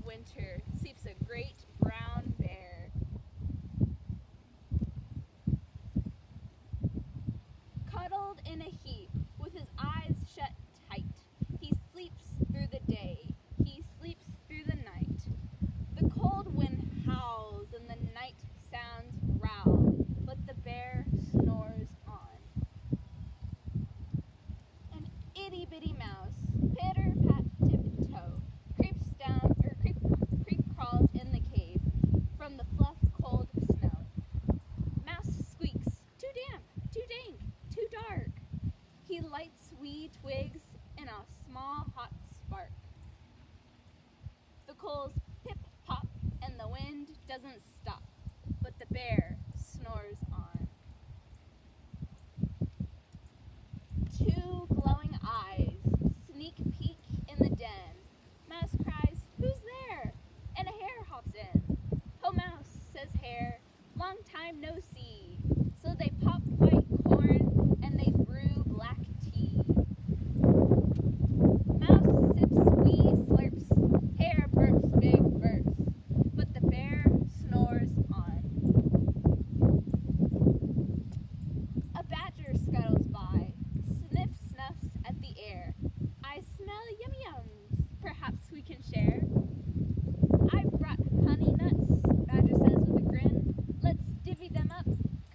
of winter sleeps a great brown bear. Cuddled in a heap, with his eyes shut tight, he sleeps through the day, he sleeps through the night. The cold wind howls and the night sounds growl, but the bear snores on. An itty-bitty mouse, pitter-pat-tip-toe, creeps down, or creep crawls in the cave from the fluff cold snow. Mouse squeaks, too damp, too dank, too dark. He lights wee twigs in a small hot spark. The coals pip-pop and the wind doesn't stop, but the bear snores on. Two glowing eyes sneak peek in the den. Mouse cries, "Who's there?" And a hare hops in. "Ho, Mouse," says Hare, "long time no see." So they pop white corn and they brew black tea. Mouse sips wee slurps, Hare burps big burps, but the bear snores on. A badger scuttles by, snuffs at the air. "I smell yum-yums, perhaps we can share." "I've brought honey nuts," Badger says with a grin. "Let's divvy them up,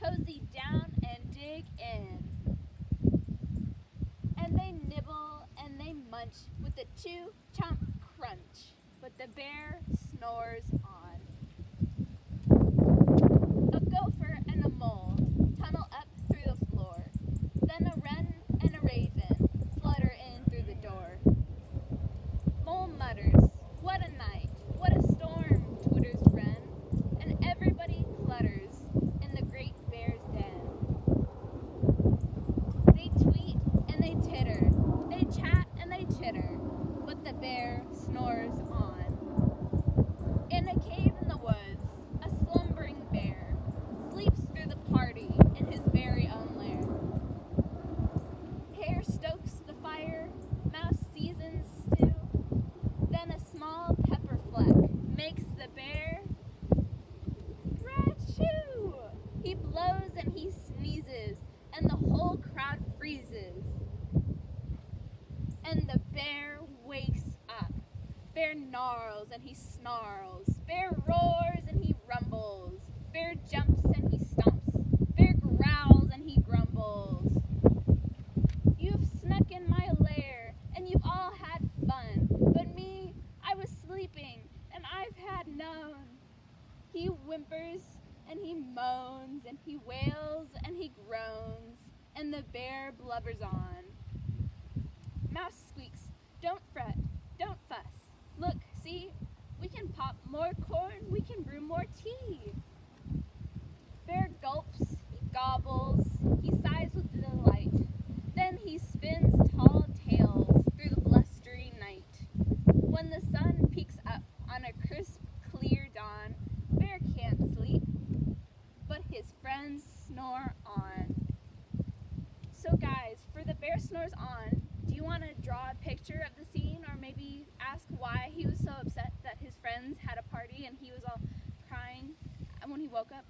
cozy down and dig in." And they nibble and they munch with a chew-chomp crunch, but the bear snores on. A gopher and a mole tunnel up through the floor. Then a wren and a raven flutter in through the door. Mole mutters, "What a night, what a storm," twitters wren, and everybody clutters in the great bear's den. They tweet and they titter, they chat and they chitter, but the bear snores on. In a cave in the woods, a slumbering bear sleeps through the party in his very own lair. Hare stokes the fire, Mouse seasons stew, then a small pepper fleck makes the bear "Achoo!" He blows and he sneezes, and the whole crowd freezes. And the bear wakes up. Bear gnarls and he snarls. Bear roars and he rumbles. Bear jumps and he stomps. Bear growls and he grumbles. "You've snuck in my lair, and you've all had fun, but me, I was sleeping, and I've had none." He whimpers and he moans and he wails and he groans, and the bear blubbers on. Mouse squeaks, "Don't fret, don't fuss. Look, see, we can pop more corn, we can brew more tea." Bear gulps, he gobbles, he sighs with delight. Then he spins tall tales through the blustery night. When the sun peeks up on a crisp, clear dawn, Bear can't sleep, but his friends snore on. So guys, for the bear snores on, do you want to draw a picture of the scene, or maybe ask why he was so upset that his friends had a party and he was all crying when he woke up?